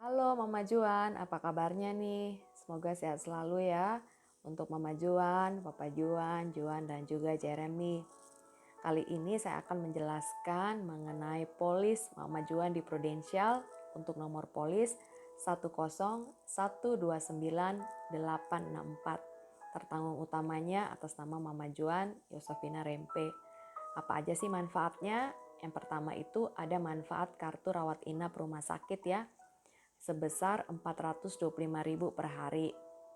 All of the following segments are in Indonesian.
Halo Mama Juan, apa kabarnya nih? Semoga sehat selalu ya. Untuk Mama Juan, Papa Juan, Juan dan juga Jeremy. Kali ini saya akan menjelaskan mengenai polis Mama Juan di Prudential untuk nomor polis 10129-864. Tertanggung utamanya atas nama Mama Juan Yosefina Rempe. Apa aja sih manfaatnya? Yang pertama itu ada manfaat kartu rawat inap rumah sakit ya, sebesar 425.000 per hari.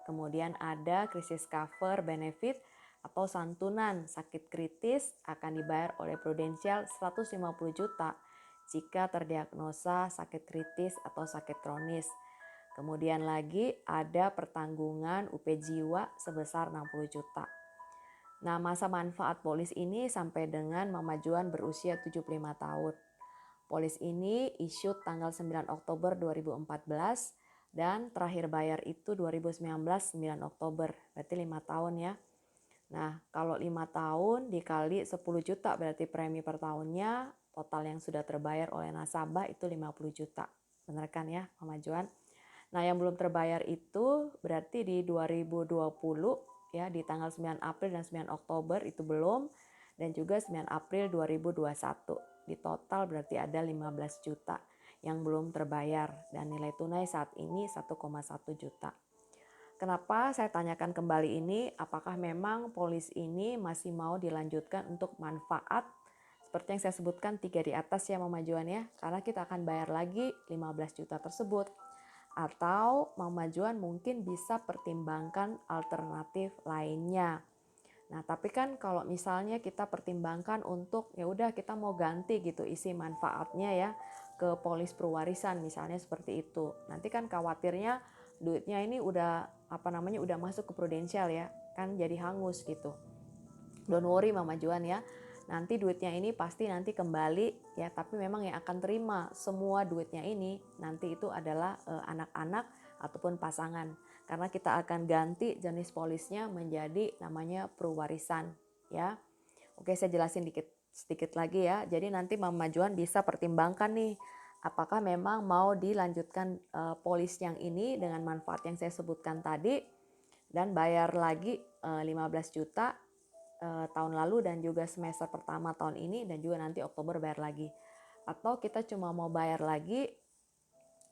Kemudian ada krisis cover benefit atau santunan sakit kritis akan dibayar oleh Prudential 150 juta jika terdiagnosa sakit kritis atau sakit kronis. Kemudian lagi ada pertanggungan UP jiwa sebesar 60 juta. Nah, masa manfaat polis ini sampai dengan Mama Juan berusia 75 tahun. Polis ini issued tanggal 9 Oktober 2014 dan terakhir bayar itu 2019 9 Oktober, berarti 5 tahun ya. Nah, kalau 5 tahun dikali 10 juta berarti premi per tahunnya, total yang sudah terbayar oleh nasabah itu 50 juta. Bener kan ya, Mama Juan? Nah, yang belum terbayar itu berarti di 2020 ya, di tanggal 9 April dan 9 Oktober itu belum, dan juga 9 April 2021. Di total berarti ada 15 juta yang belum terbayar dan nilai tunai saat ini 1,1 juta. Kenapa saya tanyakan kembali ini, apakah memang polis ini masih mau dilanjutkan untuk manfaat seperti yang saya sebutkan 3 di atas ya Mama Juan ya, karena kita akan bayar lagi 15 juta tersebut. Atau Mama Juan mungkin bisa pertimbangkan alternatif lainnya. Nah, tapi kan kalau misalnya kita pertimbangkan untuk ya udah kita mau ganti gitu isi manfaatnya ya ke polis perwarisan misalnya seperti itu. Nanti kan khawatirnya duitnya ini udah udah masuk ke Prudential ya, kan jadi hangus gitu. Don't worry Mama Juan ya. Nanti duitnya ini pasti nanti kembali ya, tapi memang yang akan terima semua duitnya ini nanti itu adalah anak-anak ataupun pasangan. Karena kita akan ganti jenis polisnya menjadi namanya perwarisan ya. Oke, saya jelasin sedikit lagi ya. Jadi nanti Mama Juan bisa pertimbangkan nih apakah memang mau dilanjutkan polis yang ini dengan manfaat yang saya sebutkan tadi dan bayar lagi 15 juta tahun lalu dan juga semester pertama tahun ini dan juga nanti Oktober bayar lagi. Atau kita cuma mau bayar lagi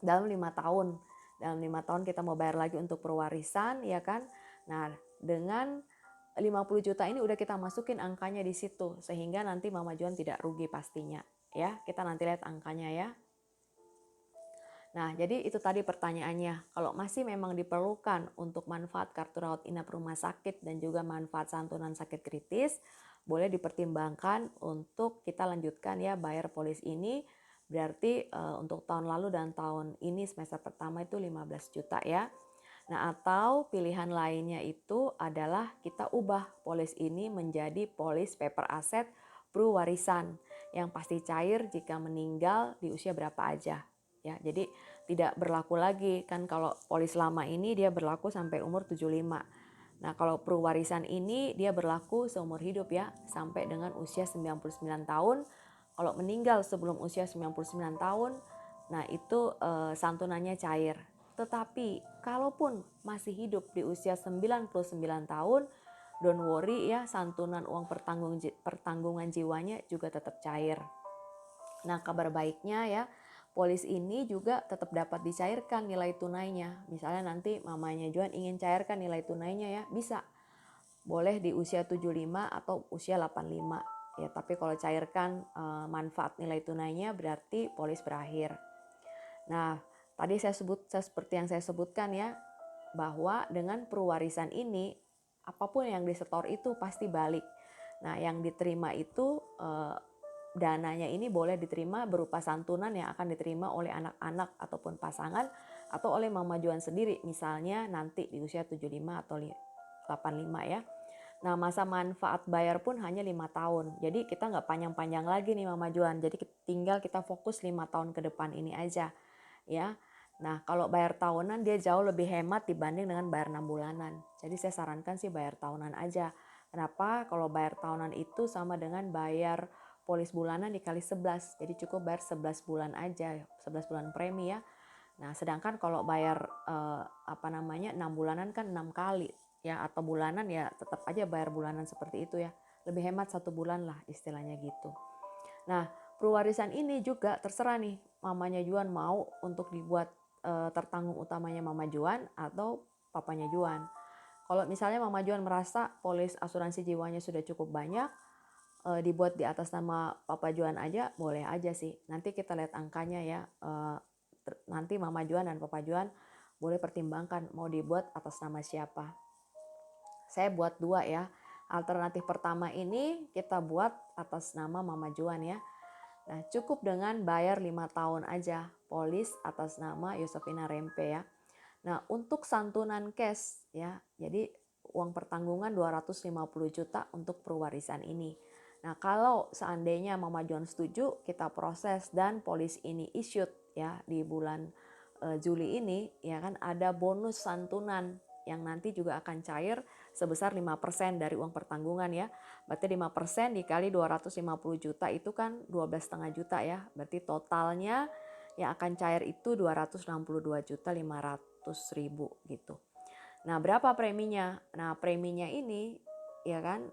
dalam 5 tahun. Dalam 5 tahun kita mau bayar lagi untuk perwarisan ya kan. Nah, dengan 50 juta ini udah kita masukin angkanya di situ sehingga nanti Mama Juan tidak rugi pastinya ya. Kita nanti lihat angkanya ya. Nah, jadi itu tadi pertanyaannya. Kalau masih memang diperlukan untuk manfaat kartu rawat inap rumah sakit dan juga manfaat santunan sakit kritis, boleh dipertimbangkan untuk kita lanjutkan ya bayar polis ini. Berarti untuk tahun lalu dan tahun ini semester pertama itu 15 juta ya. Nah, atau pilihan lainnya itu adalah kita ubah polis ini menjadi polis paper aset warisan yang pasti cair jika meninggal di usia berapa aja. Ya, jadi tidak berlaku lagi kan kalau polis lama ini dia berlaku sampai umur 75. Nah, kalau warisan ini dia berlaku seumur hidup ya, sampai dengan usia 99 tahun. Kalau meninggal sebelum usia 99 tahun, nah itu santunannya cair. Tetapi kalaupun masih hidup di usia 99 tahun, don't worry ya, santunan uang pertanggungan jiwanya juga tetap cair. Nah, kabar baiknya ya, polis ini juga tetap dapat dicairkan nilai tunainya. Misalnya nanti mamanya Juan ingin cairkan nilai tunainya ya, bisa. Boleh di usia 75 atau usia 85. Ya, tapi kalau cairkan manfaat nilai tunainya berarti polis berakhir. Nah, tadi seperti yang saya sebutkan ya, bahwa dengan perwarisan ini apapun yang disetor itu pasti balik. Nah, yang diterima itu dananya ini boleh diterima berupa santunan yang akan diterima oleh anak-anak ataupun pasangan atau oleh Mama Juan sendiri misalnya nanti di usia 75 atau 85 ya. Nah, masa manfaat bayar pun hanya 5 tahun. Jadi kita nggak panjang-panjang lagi nih Mama Juan. Jadi tinggal kita fokus 5 tahun ke depan ini aja ya. Nah, kalau bayar tahunan dia jauh lebih hemat dibanding dengan bayar 6 bulanan. Jadi saya sarankan sih bayar tahunan aja. Kenapa? Kalau bayar tahunan itu sama dengan bayar polis bulanan dikali 11. Jadi cukup bayar 11 bulan aja, 11 bulan premi ya. Nah, sedangkan kalau bayar 6 bulanan kan 6 kali ya, atau bulanan ya tetap aja bayar bulanan seperti itu ya. Lebih hemat 1 bulan lah istilahnya gitu. Nah, pewarisan ini juga terserah nih mamanya Juan mau untuk dibuat tertanggung utamanya Mama Juan atau papanya Juan. Kalau misalnya Mama Juan merasa polis asuransi jiwanya sudah cukup banyak, dibuat di atas nama Papa Juan aja, boleh aja sih. Nanti kita lihat angkanya ya. Nanti Mama Juan dan Papa Juan boleh pertimbangkan mau dibuat atas nama siapa. Saya buat 2 ya. Alternatif pertama ini kita buat atas nama Mama Juan ya. Nah, cukup dengan bayar 5 tahun aja polis atas nama Yosefina Rempe ya. Nah, untuk santunan cash ya, jadi uang pertanggungan 250 juta untuk perwarisan ini. Nah, kalau seandainya Mama Juan setuju, kita proses dan polis ini issued ya di bulan Juli ini, ya kan ada bonus santunan yang nanti juga akan cair sebesar 5% dari uang pertanggungan ya. Berarti 5% dikali 250 juta itu kan 12,5 juta ya. Berarti totalnya yang akan cair itu 262.500.000 gitu. Nah, berapa preminya? Nah, preminya ini ya kan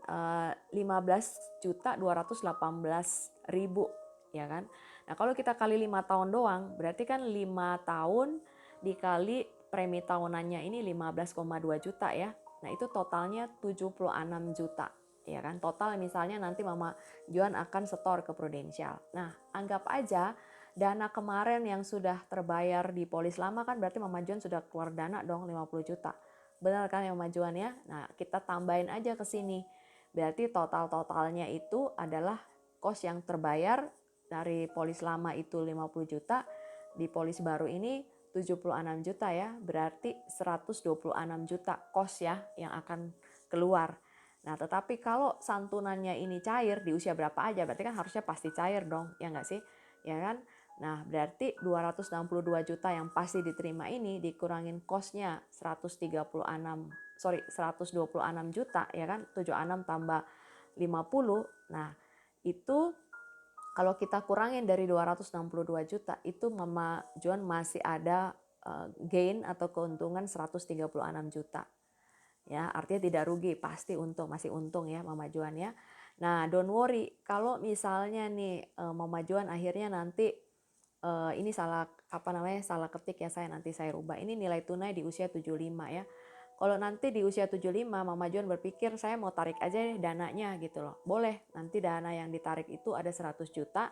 15.218.000 ya kan. Nah, kalau kita kali 5 tahun doang, berarti kan 5 tahun dikali premi tahunannya ini 15,2 juta ya. Nah, itu totalnya 76 juta ya kan. Total misalnya nanti Mama Juan akan setor ke Prudential. Nah, anggap aja dana kemarin yang sudah terbayar di polis lama kan berarti Mama Juan sudah keluar dana dong 50 juta. Benar kan ya Mama Juan ya? Nah, kita tambahin aja ke sini. Berarti total-totalnya itu adalah kos yang terbayar dari polis lama itu 50 juta, di polis baru ini 76 juta ya, berarti 126 juta kos ya yang akan keluar. Nah, tetapi kalau santunannya ini cair di usia berapa aja, berarti kan harusnya pasti cair dong, ya enggak sih? Ya kan? Nah, berarti 262 juta yang pasti diterima ini dikurangin kosnya 126 juta ya kan, 76 tambah 50. Nah, itu kalau kita kurangin dari 262 juta, itu Mama Juan masih ada gain atau keuntungan 136 juta. Ya, artinya tidak rugi, pasti untung, masih untung ya Mama Juan ya. Nah, don't worry, kalau misalnya nih Mama Juan akhirnya nanti ini salah salah ketik ya, nanti saya rubah. Ini nilai tunai di usia 75 ya. Kalau nanti di usia 75 Mama Juan berpikir saya mau tarik aja deh dananya gitu loh. Boleh, nanti dana yang ditarik itu ada 100 juta.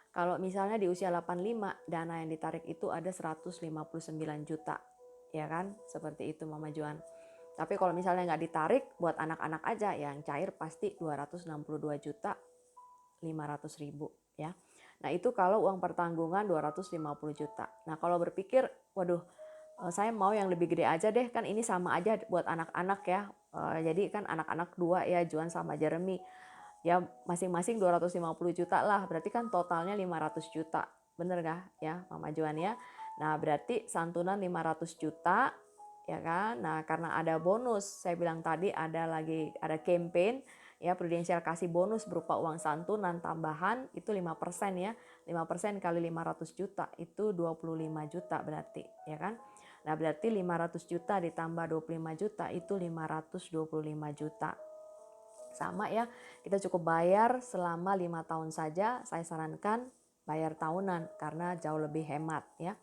Kalau misalnya di usia 85 dana yang ditarik itu ada 159 juta. Ya kan? Seperti itu Mama Juan. Tapi kalau misalnya nggak ditarik buat anak-anak aja yang cair pasti 262 juta 500.000 ya. Nah, itu kalau uang pertanggungan 250 juta. Nah, kalau berpikir, waduh, saya mau yang lebih gede aja deh, kan ini sama aja buat anak-anak ya. Jadi kan anak-anak 2 ya, Juan sama Jeremy. Ya masing-masing 250 juta lah, berarti kan totalnya 500 juta. Bener gak ya Mama Juan ya? Nah, berarti santunan 500 juta ya kan. Nah, karena ada bonus, saya bilang tadi ada campaign ya, Prudential kasih bonus berupa uang santunan tambahan itu 5% ya. 5% kali 500 juta itu 25 juta berarti ya kan. Nah, berarti 500 juta ditambah 25 juta itu 525 juta. Sama ya, kita cukup bayar selama 5 tahun saja. Saya sarankan bayar tahunan karena jauh lebih hemat ya.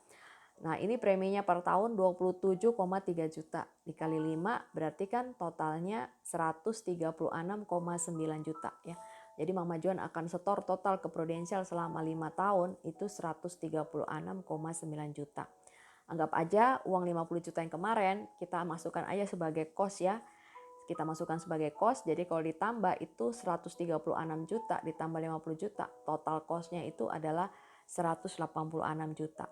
Nah, ini preminya per tahun 27,3 juta. Dikali 5 berarti kan totalnya 136,9 juta ya. Jadi Mama Juan akan setor total ke Prudential selama 5 tahun itu 136,9 juta. Anggap aja uang 50 juta yang kemarin kita masukkan aja sebagai kos ya. Kita masukkan sebagai kos, jadi kalau ditambah itu 136 juta ditambah 50 juta, total kosnya itu adalah 186 juta.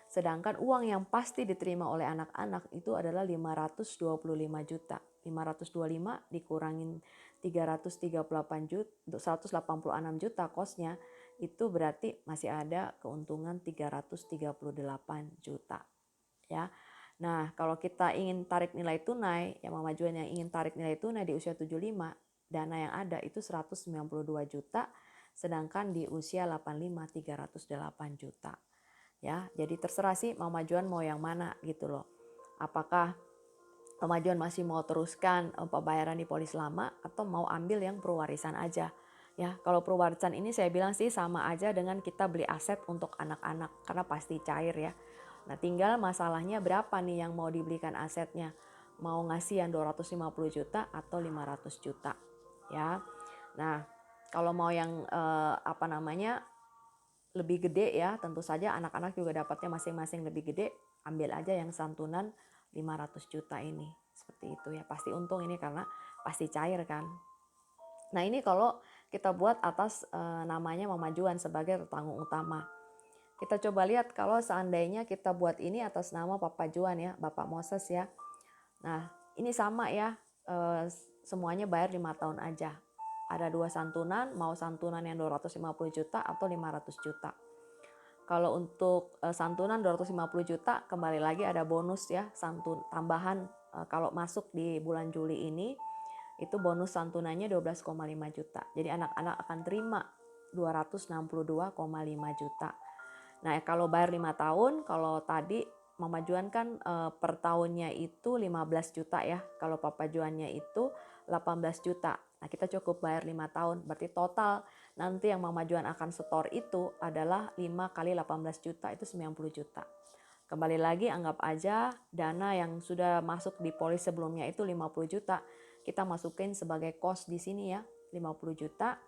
Sedangkan uang yang pasti diterima oleh anak-anak itu adalah 525 juta. 525 dikurangin 338 juta, 186 juta kosnya, itu berarti masih ada keuntungan 338 juta. Ya. Nah, kalau kita ingin tarik nilai tunai, ya Mama Juan yang ingin tarik nilai tunai di usia 75, dana yang ada itu 192 juta, sedangkan di usia 85 308 juta. ya. Jadi terserah sih Mama Juan mau yang mana gitu loh. Apakah Mama Juan masih mau teruskan pembayaran di polis lama atau mau ambil yang prowarisan aja. Ya, kalau prowarisan ini saya bilang sih sama aja dengan kita beli aset untuk anak-anak karena pasti cair ya. Nah, tinggal masalahnya berapa nih yang mau dibelikan asetnya. Mau ngasih yang 250 juta atau 500 juta. Ya. Nah, kalau mau yang lebih gede ya, tentu saja anak-anak juga dapatnya masing-masing lebih gede, ambil aja yang santunan 500 juta ini. Seperti itu ya, pasti untung ini karena pasti cair kan. Nah, ini kalau kita buat atas namanya Mama Juan sebagai tetanggung utama. Kita coba lihat kalau seandainya kita buat ini atas nama Papa Juan ya, Bapak Moses ya. Nah, ini sama ya, semuanya bayar 5 tahun aja. Ada 2 santunan, mau santunan yang 250 juta atau 500 juta. Kalau untuk santunan 250 juta, kembali lagi ada bonus ya, tambahan kalau masuk di bulan Juli ini, itu bonus santunannya 12,5 juta. Jadi anak-anak akan terima 262,5 juta. Nah, kalau bayar 5 tahun, kalau tadi Mama Juan kan per tahunnya itu 15 juta ya. Kalau Papa Juannya itu 18 juta. Nah, kita cukup bayar 5 tahun. Berarti total nanti yang Mama Juan akan setor itu adalah 5 kali 18 juta, itu 90 juta. Kembali lagi anggap aja dana yang sudah masuk di polis sebelumnya itu 50 juta. Kita masukin sebagai cost di sini ya, 50 juta.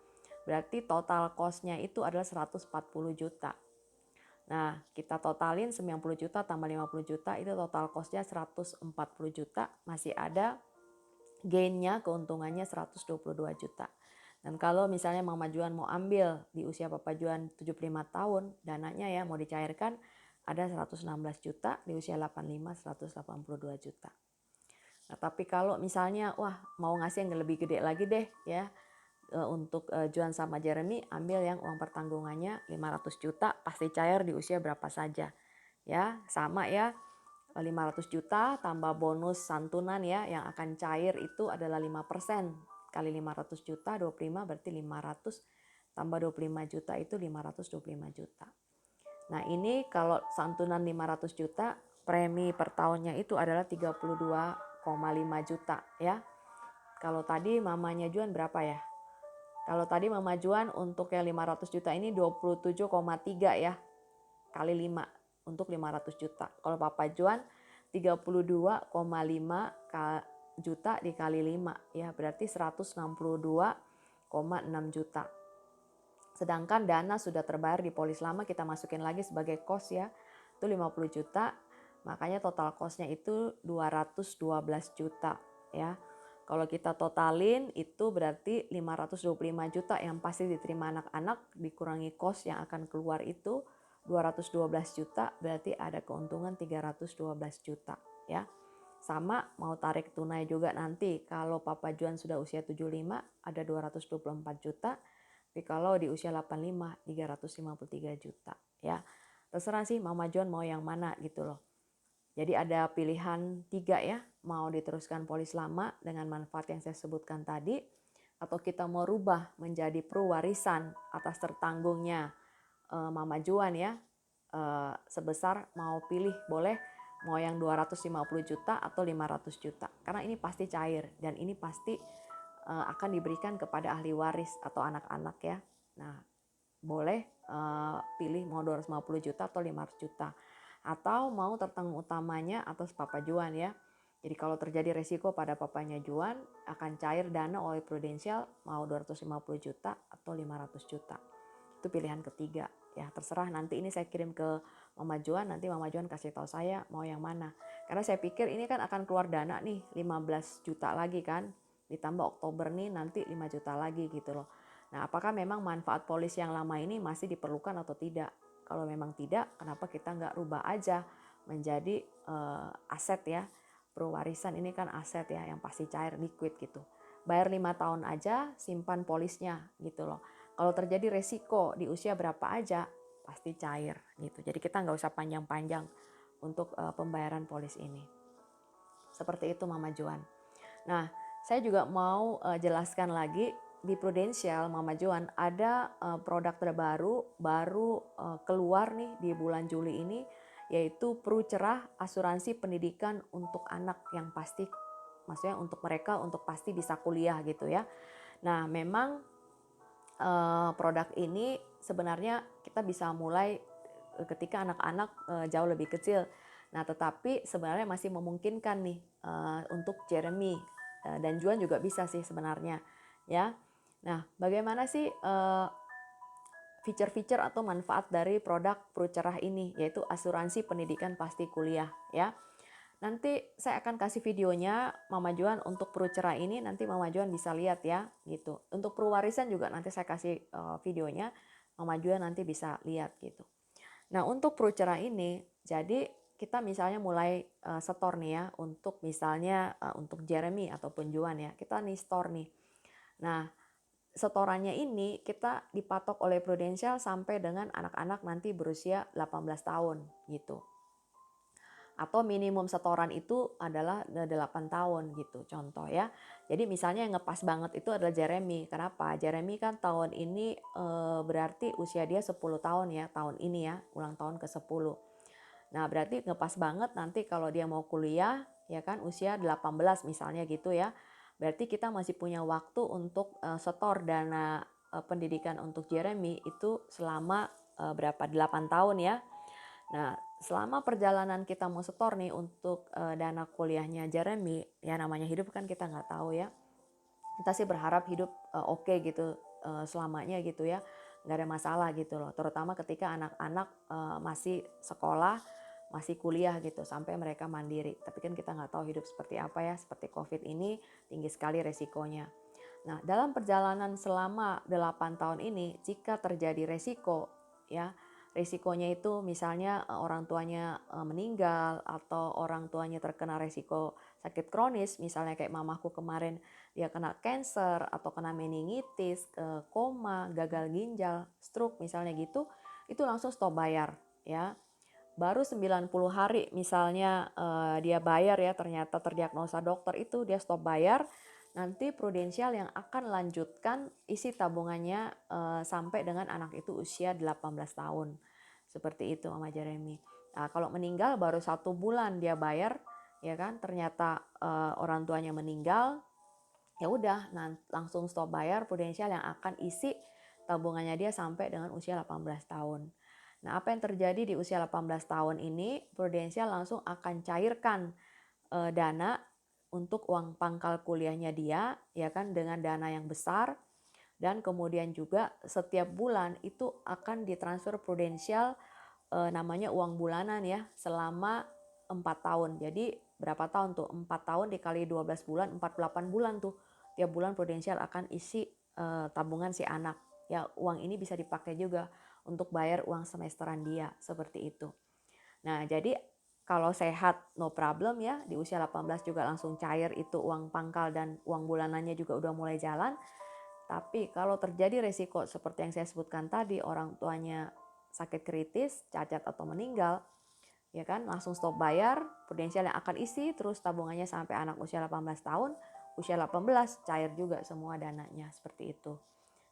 Berarti total cost-nya itu adalah 140 juta. Nah, kita totalin 90 juta tambah 50 juta, itu total cost-nya 140 juta. Masih ada gain-nya, keuntungannya 122 juta. Dan kalau misalnya Mama Juan mau ambil di usia Papa Juan 75 tahun, dananya ya mau dicairkan ada 116 juta, di usia 85 182 juta. Nah, tapi kalau misalnya wah mau ngasih yang lebih gede lagi deh ya, untuk Juan sama Jeremy, ambil yang uang pertanggungannya 500 juta, pasti cair di usia berapa saja. Ya, sama ya. 500 juta tambah bonus santunan ya yang akan cair itu adalah 5%. Kali 500 juta 25 berarti 500 tambah 25 juta itu 525 juta. Nah, ini kalau santunan 500 juta, premi per tahunnya itu adalah 32,5 juta ya. Kalau tadi mamanya Juan berapa ya? Kalau tadi Mama Juan untuk yang 500 juta ini 27,3 ya, kali 5 untuk 500 juta. Kalau Papa Juan 32,5 juta dikali 5 ya, berarti 162,6 juta. Sedangkan dana sudah terbayar di polis lama kita masukin lagi sebagai cost ya, itu 50 juta, makanya total costnya itu 212 juta ya. Kalau kita totalin itu berarti 525 juta yang pasti diterima anak-anak, dikurangi cost yang akan keluar itu 212 juta, berarti ada keuntungan 312 juta ya. Sama mau tarik tunai juga nanti, kalau Papa Juan sudah usia 75 ada 224 juta, tapi kalau di usia 85 353 juta ya. Terserah sih Mama Juan mau yang mana gitu loh. Jadi ada pilihan 3 ya, mau diteruskan polis lama dengan manfaat yang saya sebutkan tadi, atau kita mau rubah menjadi prowarisan atas tertanggungnya Mama Juan ya, sebesar mau pilih boleh mau yang 250 juta atau 500 juta. Karena ini pasti cair dan ini pasti akan diberikan kepada ahli waris atau anak-anak ya. Nah, boleh pilih mau 250 juta atau 500 juta. Atau mau tertanggung utamanya atas Papa Juan ya. Jadi kalau terjadi resiko pada papanya Juan, akan cair dana oleh Prudential mau 250 juta atau 500 juta. Itu pilihan ketiga. Ya terserah, nanti ini saya kirim ke Mama Juan, nanti Mama Juan kasih tahu saya mau yang mana. Karena saya pikir ini kan akan keluar dana nih 15 juta lagi kan. Ditambah Oktober nih nanti 5 juta lagi gitu loh. Nah, apakah memang manfaat polis yang lama ini masih diperlukan atau tidak? Kalau memang tidak, kenapa kita nggak rubah aja menjadi aset ya. Pewarisan ini kan aset ya yang pasti cair, liquid gitu. Bayar 5 tahun aja, simpan polisnya gitu loh. Kalau terjadi resiko di usia berapa aja, pasti cair gitu. Jadi kita nggak usah panjang-panjang untuk pembayaran polis ini. Seperti itu Mama Juan. Nah, saya juga mau jelaskan lagi di Prudential Mama Juan ada produk terbaru baru keluar nih di bulan Juli ini, yaitu Pru Cerah asuransi pendidikan untuk anak yang pasti, maksudnya untuk mereka untuk pasti bisa kuliah gitu ya. Nah memang produk ini sebenarnya kita bisa mulai ketika anak-anak jauh lebih kecil. Nah tetapi sebenarnya masih memungkinkan nih untuk Jeremy dan Juan juga bisa sih sebenarnya ya. Nah bagaimana sih fitur-fitur atau manfaat dari produk Pru Cerah ini, yaitu asuransi pendidikan pasti kuliah ya. Nanti saya akan kasih videonya Mama Juan untuk Pru Cerah ini, nanti Mama Juan bisa lihat ya gitu. Untuk Pru Warisan juga nanti saya kasih videonya, Mama Juan nanti bisa lihat gitu. Nah untuk Pru Cerah ini, jadi kita misalnya mulai setor nih ya, untuk misalnya untuk Jeremy ataupun Juan ya, kita nih store nih. Nah setorannya ini kita dipatok oleh Prudential sampai dengan anak-anak nanti berusia 18 tahun gitu. Atau minimum setoran itu adalah 8 tahun gitu contoh ya. Jadi misalnya yang ngepas banget itu adalah Jeremy. Kenapa? Jeremy kan tahun ini berarti usia dia 10 tahun ya, tahun ini ya, ulang tahun ke-10. Nah berarti ngepas banget nanti kalau dia mau kuliah ya kan usia 18 misalnya gitu ya. Berarti kita masih punya waktu untuk setor dana pendidikan untuk Jeremy itu selama berapa 8 tahun ya. Nah, selama perjalanan kita mau setor nih untuk dana kuliahnya Jeremy, ya namanya hidup kan kita nggak tahu ya. Kita sih berharap hidup oke gitu selamanya gitu ya, nggak ada masalah gitu loh. Terutama ketika anak-anak masih sekolah, masih kuliah gitu sampai mereka mandiri. Tapi kan kita nggak tahu hidup seperti apa ya, seperti COVID ini tinggi sekali resikonya. Nah, dalam perjalanan selama 8 tahun ini, jika terjadi resiko, ya, resikonya itu misalnya orang tuanya meninggal atau orang tuanya terkena resiko sakit kronis, misalnya kayak mamaku kemarin dia kena cancer atau kena meningitis, koma, gagal ginjal, stroke misalnya gitu, itu langsung stop bayar, ya. Baru 90 hari misalnya dia bayar ya, ternyata terdiagnosa dokter itu dia stop bayar, nanti Prudential yang akan lanjutkan isi tabungannya sampai dengan anak itu usia 18 tahun. Seperti itu Mama Jeremy. Nah, kalau meninggal baru 1 bulan dia bayar, ya kan? Ternyata orang tuanya meninggal, ya udah langsung stop bayar, Prudential yang akan isi tabungannya dia sampai dengan usia 18 tahun. Nah, apa yang terjadi di usia 18 tahun ini, Prudential langsung akan cairkan dana untuk uang pangkal kuliahnya dia, ya kan, dengan dana yang besar, dan kemudian juga setiap bulan itu akan ditransfer Prudential namanya uang bulanan ya, selama 4 tahun. Jadi berapa tahun tuh? 4 tahun dikali 12 bulan, 48 bulan tuh. Tiap bulan Prudential akan isi tabungan si anak. Ya, uang ini bisa dipakai juga untuk bayar uang semesteran dia, seperti itu. Nah, jadi kalau sehat no problem ya, di usia 18 juga langsung cair itu uang pangkal dan uang bulanannya juga udah mulai jalan. Tapi kalau terjadi resiko seperti yang saya sebutkan tadi, orang tuanya sakit kritis, cacat atau meninggal, ya kan, langsung stop bayar, Prudential yang akan isi terus tabungannya sampai anak usia 18 tahun, usia 18 cair juga semua dananya, seperti itu.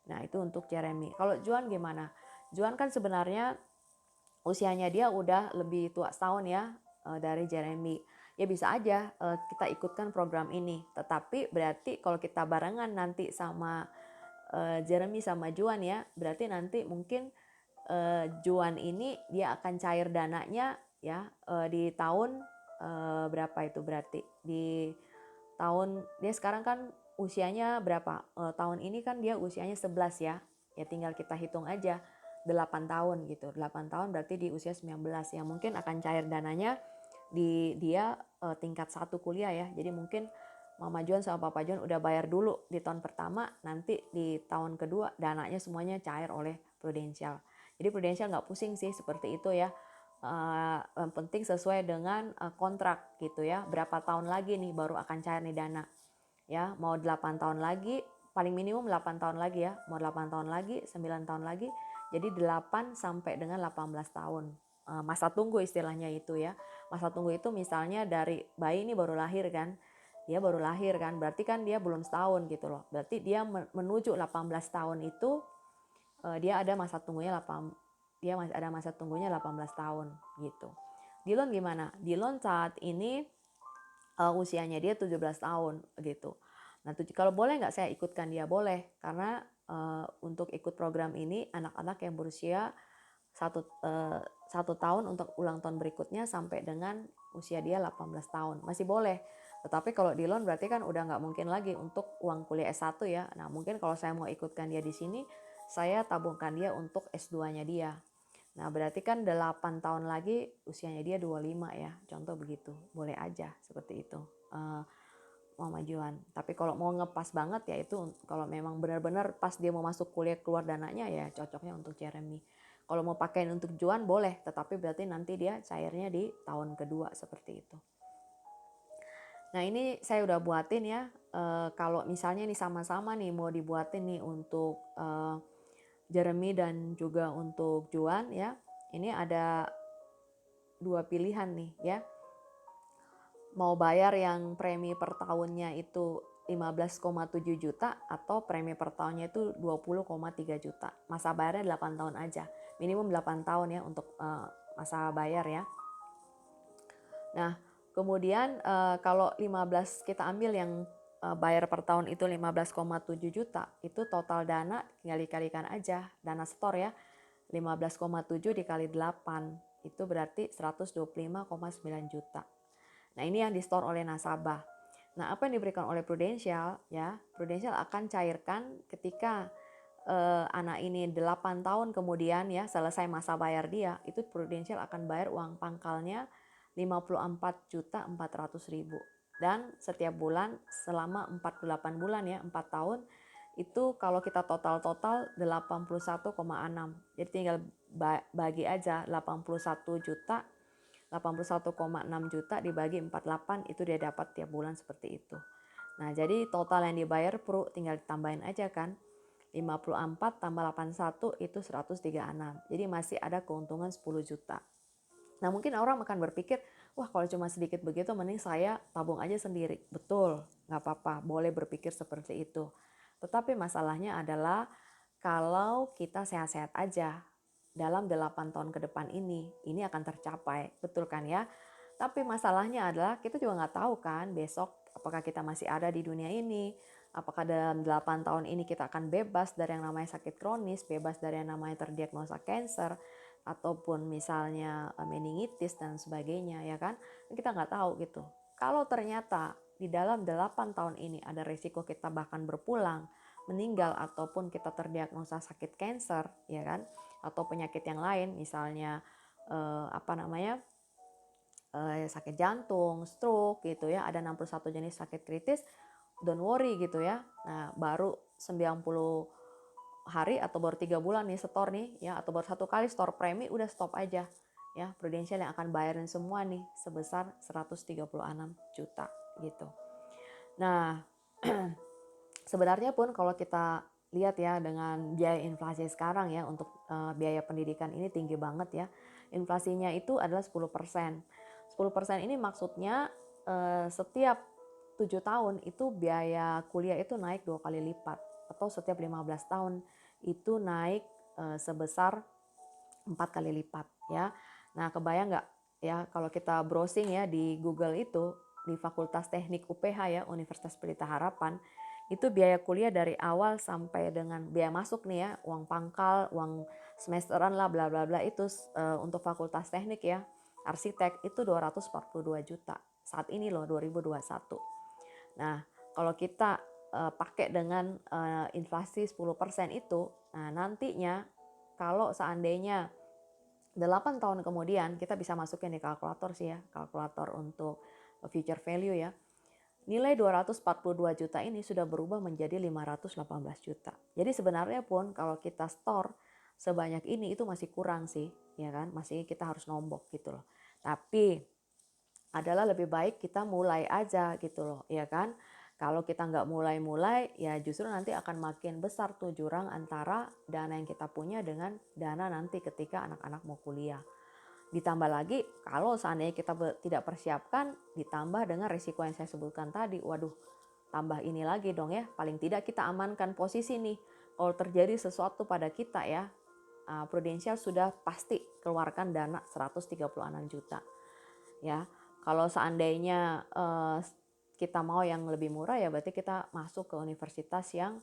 Nah, itu untuk Jeremy. Kalau Juan gimana? Juan kan sebenarnya usianya dia udah lebih tua setahun ya dari Jeremy. Ya bisa aja kita ikutkan program ini. Tetapi berarti kalau kita barengan nanti sama Jeremy sama Juan ya, berarti nanti mungkin Juan ini dia akan cair dananya ya di tahun berapa itu berarti? Di tahun dia sekarang kan usianya berapa? Tahun ini kan dia usianya 11 ya. Ya tinggal kita hitung aja 8 tahun gitu. 8 tahun berarti di usia 19 ya, mungkin akan cair dananya di dia tingkat 1 kuliah ya. Jadi mungkin Mama Juan sama Papa Juan udah bayar dulu di tahun pertama, nanti di tahun kedua dananya semuanya cair oleh Prudential. Jadi Prudential nggak pusing sih seperti itu ya. Yang penting sesuai dengan kontrak gitu ya. Berapa tahun lagi nih baru akan cair nih dana. Ya, mau 8 tahun lagi, paling minimum 8 tahun lagi ya. Mau 8 tahun lagi, 9 tahun lagi. Jadi 8 sampai dengan 18 tahun. Masa tunggu istilahnya itu ya. Masa tunggu itu misalnya dari bayi ini baru lahir kan. dia baru lahir kan, berarti kan dia belum setahun gitu loh. Berarti dia menuju 18 tahun itu dia ada masa tunggunya 18 tahun gitu. Dillon gimana? Dillon saat ini usianya dia 17 tahun gitu. Nah, kalau boleh nggak saya ikutkan dia? Boleh, karena untuk ikut program ini anak-anak yang berusia satu tahun untuk ulang tahun berikutnya sampai dengan usia dia 18 tahun. Masih boleh. Tetapi kalau Dillon berarti kan udah nggak mungkin lagi untuk uang kuliah S1 ya. Nah, mungkin kalau saya mau ikutkan dia di sini, saya tabungkan dia untuk S2-nya dia. Nah, berarti kan 8 tahun lagi usianya dia 25 ya. Contoh begitu. Boleh aja seperti itu. Mamajuan. Tapi kalau mau ngepas banget ya itu kalau memang benar-benar pas dia mau masuk kuliah keluar dananya ya cocoknya untuk Jeremy. Kalau mau pakai untuk Juan boleh, tetapi berarti nanti dia cairnya di tahun kedua seperti itu. Nah ini saya udah buatin ya, kalau misalnya nih sama-sama nih mau dibuatin nih untuk Jeremy dan juga untuk Juan ya, ini ada dua pilihan nih ya. Mau bayar yang premi per tahunnya itu 15,7 juta atau premi per tahunnya itu 20,3 juta. Masa bayarnya 8 tahun aja. Minimum 8 tahun ya untuk masa bayar ya. Nah, kemudian kalau 15 kita ambil yang bayar per tahun itu 15,7 juta, itu total dana tinggal dikalikan aja, dana setor ya. 15,7 dikali 8 itu berarti 125,9 juta. Nah, ini yang di-store oleh nasabah. Nah, apa yang diberikan oleh Prudential ya? Prudential akan cairkan ketika anak ini 8 tahun kemudian ya selesai masa bayar dia, itu Prudential akan bayar uang pangkalnya 54.400.000 dan setiap bulan selama 48 bulan ya, 4 tahun itu kalau kita total 81,6. Jadi tinggal bagi aja 81 juta 81,6 juta dibagi 48 itu dia dapat tiap bulan seperti itu. Nah, jadi total yang dibayar tinggal ditambahin aja kan. 54 tambah 81 itu 136. Jadi masih ada keuntungan 10 juta. Nah, mungkin orang akan berpikir, wah kalau cuma sedikit begitu mending saya tabung aja sendiri. Betul, nggak apa-apa, boleh berpikir seperti itu. Tetapi masalahnya adalah kalau kita sehat-sehat aja, dalam 8 tahun ke depan ini akan tercapai, betul kan ya? Tapi masalahnya adalah kita juga nggak tahu kan besok apakah kita masih ada di dunia ini, apakah dalam 8 tahun ini kita akan bebas dari yang namanya sakit kronis, bebas dari yang namanya terdiagnosa cancer, ataupun misalnya meningitis dan sebagainya ya kan? Kita nggak tahu gitu. Kalau ternyata di dalam 8 tahun ini ada risiko kita bahkan berpulang, meninggal ataupun kita terdiagnosa sakit cancer ya kan? Atau penyakit yang lain misalnya sakit jantung, stroke gitu ya, ada 61 jenis sakit kritis, don't worry gitu ya. Nah, baru 90 hari atau baru 3 bulan nih setor nih ya, atau baru 1 kali setor premi udah stop aja ya. Prudential yang akan bayarin semua nih sebesar 136 juta gitu. Nah, sebenarnya pun kalau kita lihat ya dengan biaya inflasi sekarang ya untuk biaya pendidikan ini tinggi banget ya. Inflasinya itu adalah 10%. 10% ini maksudnya setiap 7 tahun itu biaya kuliah itu naik 2 kali lipat atau setiap 15 tahun itu naik sebesar 4 kali lipat ya. Nah, kebayang nggak ya kalau kita browsing ya di Google itu di Fakultas Teknik UPH ya, Universitas Pelita Harapan, itu biaya kuliah dari awal sampai dengan biaya masuk nih ya, uang pangkal, uang semesteran lah bla bla bla itu untuk Fakultas Teknik ya, arsitek itu 242 juta. Saat ini loh 2021. Nah, kalau kita pakai dengan inflasi 10% itu, nah nantinya kalau seandainya 8 tahun kemudian kita bisa masukin di kalkulator sih ya, kalkulator untuk future value ya. Nilai 242 juta ini sudah berubah menjadi 518 juta. Jadi sebenarnya pun kalau kita store sebanyak ini itu masih kurang sih, ya kan? Masih kita harus nombok gitu loh. Tapi adalah lebih baik kita mulai aja gitu loh, ya kan? Kalau kita nggak mulai-mulai, ya justru nanti akan makin besar tuh jurang antara dana yang kita punya dengan dana nanti ketika anak-anak mau kuliah. Ditambah lagi kalau seandainya kita tidak persiapkan, ditambah dengan risiko yang saya sebutkan tadi, waduh, tambah ini lagi dong ya. Paling tidak kita amankan posisi nih. Kalau terjadi sesuatu pada kita ya, Prudential sudah pasti keluarkan dana 136 juta. Ya, kalau seandainya kita mau yang lebih murah ya berarti kita masuk ke universitas yang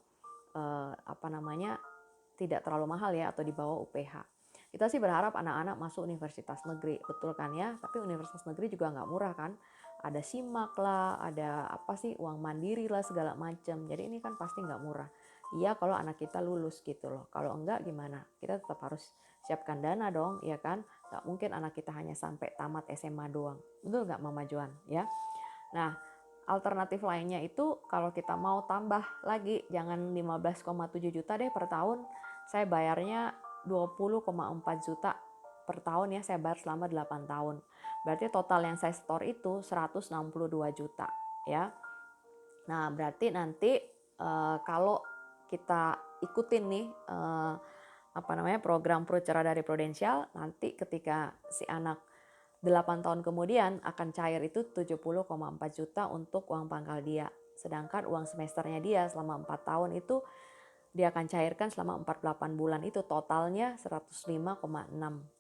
tidak terlalu mahal ya, atau di bawah UPH. Kita sih berharap anak-anak masuk universitas negeri, betul kan ya? Tapi universitas negeri juga nggak murah kan? Ada simak lah, ada apa sih, uang mandiri lah, segala macam. Jadi ini kan pasti nggak murah. Iya kalau anak kita lulus gitu loh. Kalau enggak gimana? Kita tetap harus siapkan dana dong, ya kan? Nggak mungkin anak kita hanya sampai tamat SMA doang. Betul nggak Mama Juan? Ya. Nah, alternatif lainnya itu kalau kita mau tambah lagi, jangan 15,7 juta deh per tahun. Saya bayarnya 20,4 juta per tahun ya, saya bayar selama 8 tahun. Berarti total yang saya store itu 162 juta ya. Nah, berarti nanti kalau kita ikutin nih program Pro Cerah dari Prudential, nanti ketika si anak 8 tahun kemudian akan cair itu 70,4 juta untuk uang pangkal dia. Sedangkan uang semesternya dia selama 4 tahun itu dia akan cairkan selama 48 bulan, itu totalnya 105,6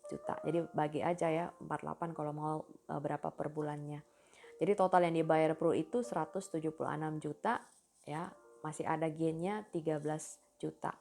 juta. Jadi bagi aja ya 48 kalau mau berapa per bulannya. Jadi total yang dibayar Pro itu 176 juta ya, masih ada gainnya 13 juta.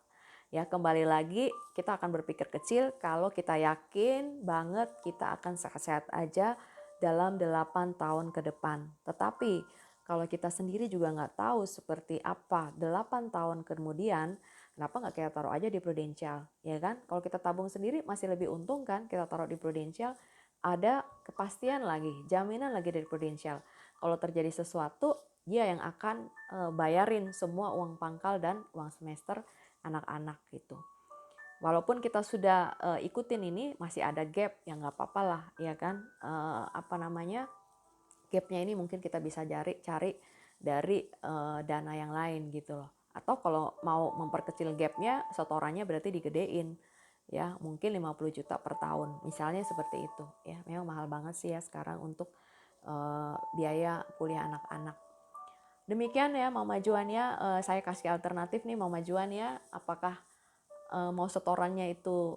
Ya, kembali lagi kita akan berpikir kecil kalau kita yakin banget kita akan sehat-sehat aja dalam 8 tahun ke depan. Tetapi kalau kita sendiri juga nggak tahu seperti apa 8 tahun kemudian, kenapa nggak kita taruh aja di Prudential, ya kan? Kalau kita tabung sendiri masih lebih untung kan, kita taruh di Prudential, ada kepastian lagi, jaminan lagi dari Prudential. Kalau terjadi sesuatu, dia yang akan bayarin semua uang pangkal dan uang semester anak-anak gitu. Walaupun kita sudah ikutin ini, masih ada gap, ya nggak apa-apa lah, ya kan? Gapnya ini mungkin kita bisa cari dari dana yang lain gitu loh. Atau kalau mau memperkecil gapnya, setorannya berarti digedein, ya mungkin 50 juta per tahun, misalnya seperti itu. Ya, memang mahal banget sih ya sekarang untuk biaya kuliah anak-anak. Demikian ya Mama Juan ya, saya kasih alternatif nih Mama Juan ya, apakah mau setorannya itu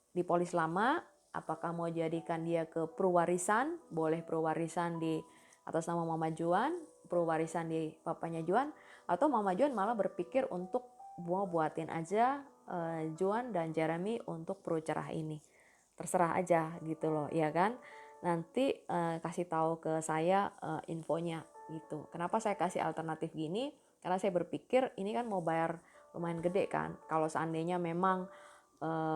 di polis lama, apakah mau jadikan dia ke prowarisan, boleh prowarisan di atas nama Mama Juan, prowarisan di papanya Juan, atau Mama Juan malah berpikir untuk mau buatin aja Juan dan Jeremy untuk pro cerah ini. Terserah aja gitu loh, ya kan? Nanti kasih tahu ke saya infonya gitu. Kenapa saya kasih alternatif gini? Karena saya berpikir ini kan mau bayar lumayan gede kan. Kalau seandainya memang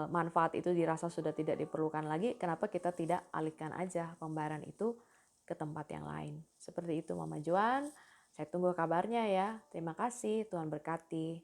manfaat itu dirasa sudah tidak diperlukan lagi, kenapa kita tidak alihkan aja pembayaran itu ke tempat yang lain. Seperti itu Mama Juan. Saya tunggu kabarnya ya. Terima kasih, Tuhan berkati.